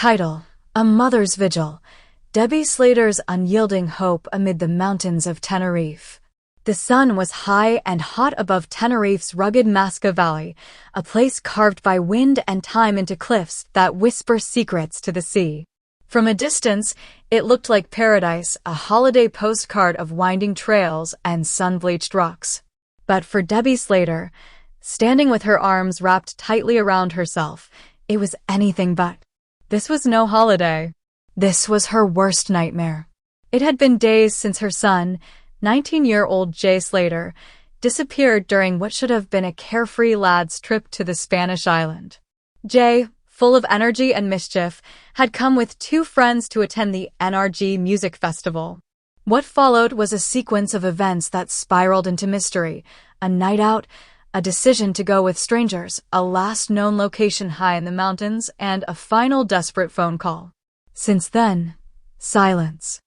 Title: A Mother's Vigil. Debbie Slater's unyielding hope amid the mountains of Tenerife. The sun was high and hot above Tenerife's rugged Masca Valley, a place carved by wind and time into cliffs that whisper secrets to the sea. From a distance, it looked like paradise, a holiday postcard of winding trails and sun-bleached rocks. But for Debbie Slater, standing with her arms wrapped tightly around herself, it was anything but. This was no holiday. This was her worst nightmare. It had been days since her son, 19-year-old Jay Slater, disappeared during what should have been a carefree lad's trip to the Spanish island. Jay, full of energy and mischief, had come with two friends to attend the NRG Music Festival. What followed was a sequence of events that spiraled into mystery: a night out, a decision to go with strangers, a last known location high in the mountains, and a final desperate phone call. Since then, silence.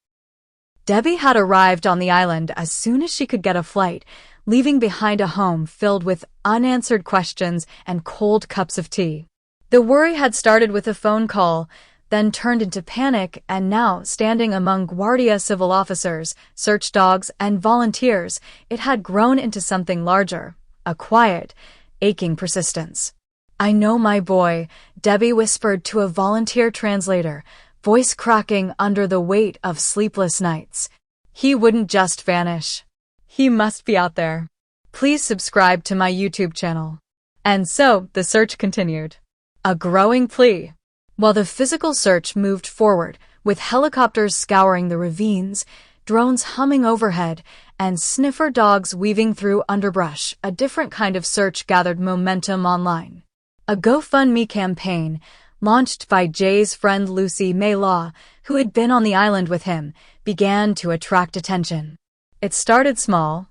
Debbie had arrived on the island as soon as she could get a flight, leaving behind a home filled with unanswered questions and cold cups of tea. The worry had started with a phone call, then turned into panic, and now, standing among Guardia Civil officers, search dogs, and volunteers, it had grown into something larger, a quiet, aching persistence. "I know my boy," Debbie whispered to a volunteer translator, voice cracking under the weight of sleepless nights. "He wouldn't just vanish. He must be out there. Please subscribe to my YouTube channel." And so, the search continued. A growing plea. While the physical search moved forward, with helicopters scouring the ravines, drones humming overhead, and sniffer dogs weaving through underbrush, a different kind of search gathered momentum online. A GoFundMe campaign, launched by Jay's friend Lucy May Law, who had been on the island with him, began to attract attention. It started small.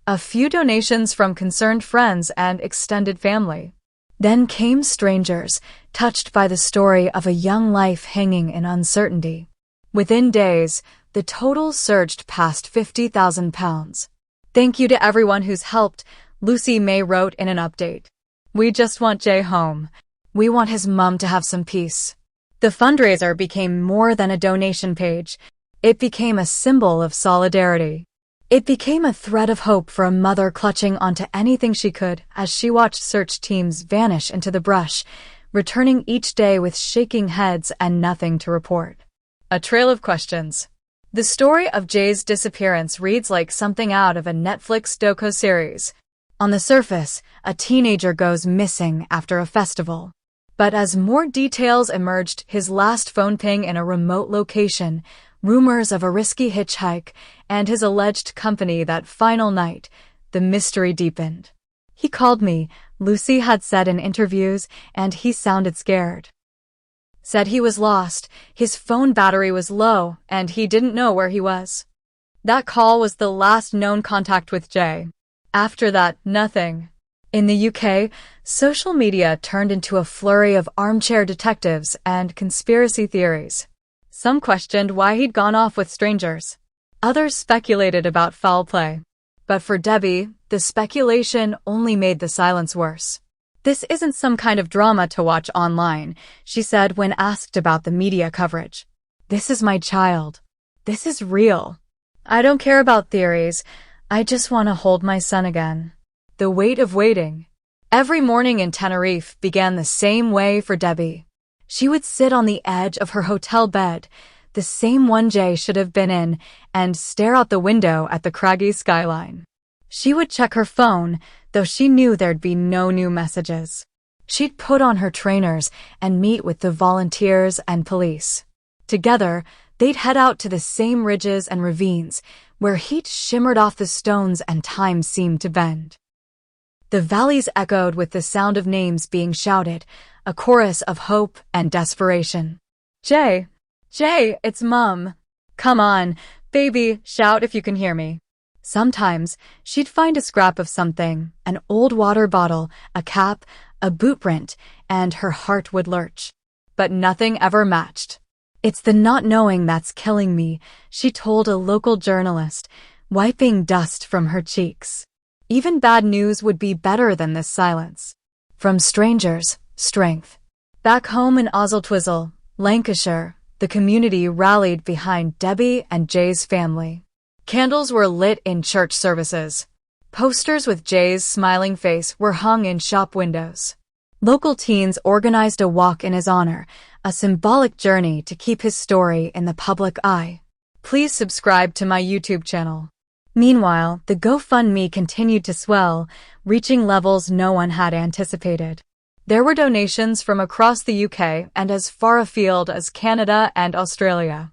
A few donations from concerned friends and extended family. Then came strangers, touched by the story of a young life hanging in uncertainty. Within days, the total surged past £50,000. "Thank you to everyone who's helped," Lucy May wrote in an update. "We just want Jay home. We want his mom to have some peace." The fundraiser became more than a donation page. It became a symbol of solidarity. It became a thread of hope for a mother clutching onto anything she could as she watched search teams vanish into the brush, returning each day with shaking heads and nothing to report. A trail of questions. The story of Jay's disappearance reads like something out of a Netflix docu-series. On the surface, a teenager goes missing after a festival. But as more details emerged, his last phone ping in a remote location, rumors of a risky hitchhike, and his alleged company that final night, the mystery deepened. "He called me," Lucy had said in interviews, "and he sounded scared. Said he was lost, his phone battery was low, and he didn't know where he was." That call was the last known contact with Jay. After that, nothing. In the UK, social media turned into a flurry of armchair detectives and conspiracy theories. Some questioned why he'd gone off with strangers. Others speculated about foul play. But for Debbie, the speculation only made the silence worse. "This isn't some kind of drama to watch online," she said when asked about the media coverage. "This is my child. This is real. I don't care about theories. I just want to hold my son again." The weight of waiting. Every morning in Tenerife began the same way for Debbie. She would sit on the edge of her hotel bed, the same one Jay should have been in, and stare out the window at the craggy skyline. She would check her phone, though she knew there'd be no new messages. She'd put on her trainers and meet with the volunteers and police. Together, they'd head out to the same ridges and ravines, where heat shimmered off the stones and time seemed to bend. The valleys echoed with the sound of names being shouted, a chorus of hope and desperation. "Jay! Jay, it's Mom! Come on, baby, shout if you can hear me." Sometimes, she'd find a scrap of something, an old water bottle, a cap, a boot print, and her heart would lurch. But nothing ever matched. "It's the not knowing that's killing me," she told a local journalist, wiping dust from her cheeks. Even bad news would be better than this silence. From strangers, strength. Back home in Twizzle, Lancashire, the community rallied behind Debbie and Jay's family. Candles were lit in church services. Posters with Jay's smiling face were hung in shop windows. Local teens organized a walk in his honor, a symbolic journey to keep his story in the public eye. Please subscribe to my YouTube channel. Meanwhile, the GoFundMe continued to swell, reaching levels no one had anticipated. There were donations from across the UK and as far afield as Canada and Australia.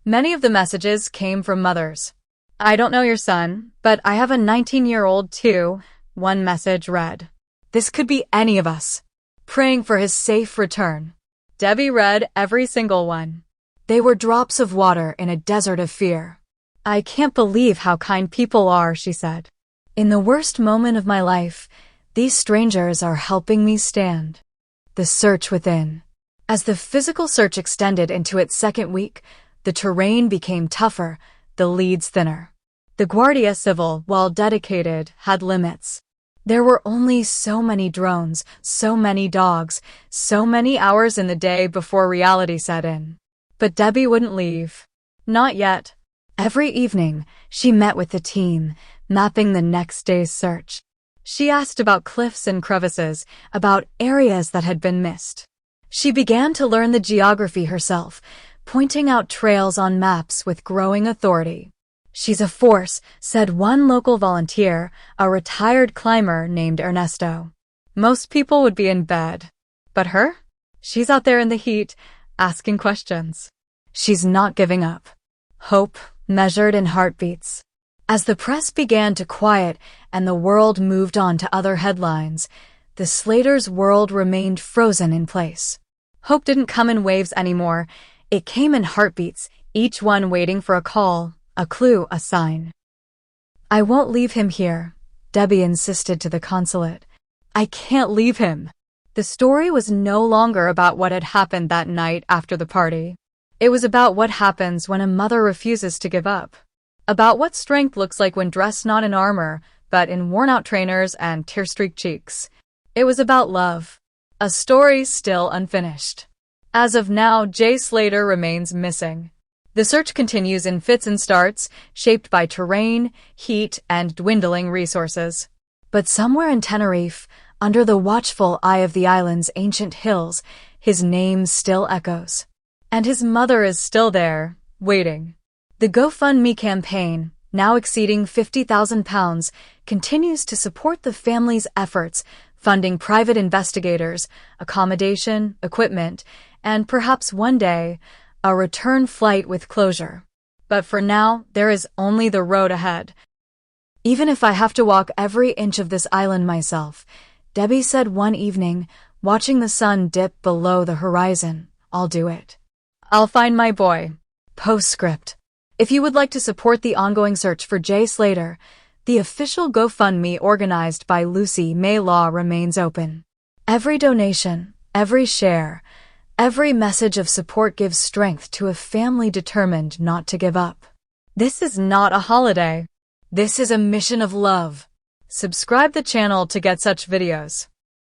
Many of the messages came from mothers. "I don't know your son, but I have a 19-year-old too," one message read. "This could be any of us. Praying for his safe return." Debbie read every single one. They were drops of water in a desert of fear. "I can't believe how kind people are," she said. "In the worst moment of my life, these strangers are helping me stand." The search within. As the physical search extended into its second week, the terrain became tougher, the leads thinner. The Guardia Civil, while dedicated, had limits. There were only so many drones, so many dogs, so many hours in the day before reality set in. But Debbie wouldn't leave. Not yet. Every evening, she met with the team, mapping the next day's search. She asked about cliffs and crevices, about areas that had been missed. She began to learn the geography herself, pointing out trails on maps with growing authority. "She's a force," said one local volunteer, a retired climber named Ernesto. "Most people would be in bed. But her? She's out there in the heat, asking questions. She's not giving up." Hope, measured in heartbeats. As the press began to quiet and the world moved on to other headlines, the Slaters' world remained frozen in place. Hope didn't come in waves anymore. It came in heartbeats, each one waiting for a call, a clue, a sign. "I won't leave him here," Debbie insisted to the consulate. "I can't leave him." The story was no longer about what had happened that night after the party. It was about what happens when a mother refuses to give up. About what strength looks like when dressed not in armor, but in worn-out trainers and tear-streaked cheeks. It was about love. A story still unfinished. As of now, Jay Slater remains missing. The search continues in fits and starts, shaped by terrain, heat, and dwindling resources. But somewhere in Tenerife, under the watchful eye of the island's ancient hills, his name still echoes. And his mother is still there, waiting. The GoFundMe campaign, now exceeding £50,000, continues to support the family's efforts, funding private investigators, accommodation, equipment, and perhaps one day, a return flight with closure. But for now, there is only the road ahead. "Even if I have to walk every inch of this island myself," Debbie said one evening, watching the sun dip below the horizon, "I'll do it. I'll find my boy." Postscript. If you would like to support the ongoing search for Jay Slater, the official GoFundMe organized by Lucy May Law remains open. Every donation, every share, every message of support gives strength to a family determined not to give up. This is not a holiday. This is a mission of love. Subscribe the channel to get such videos.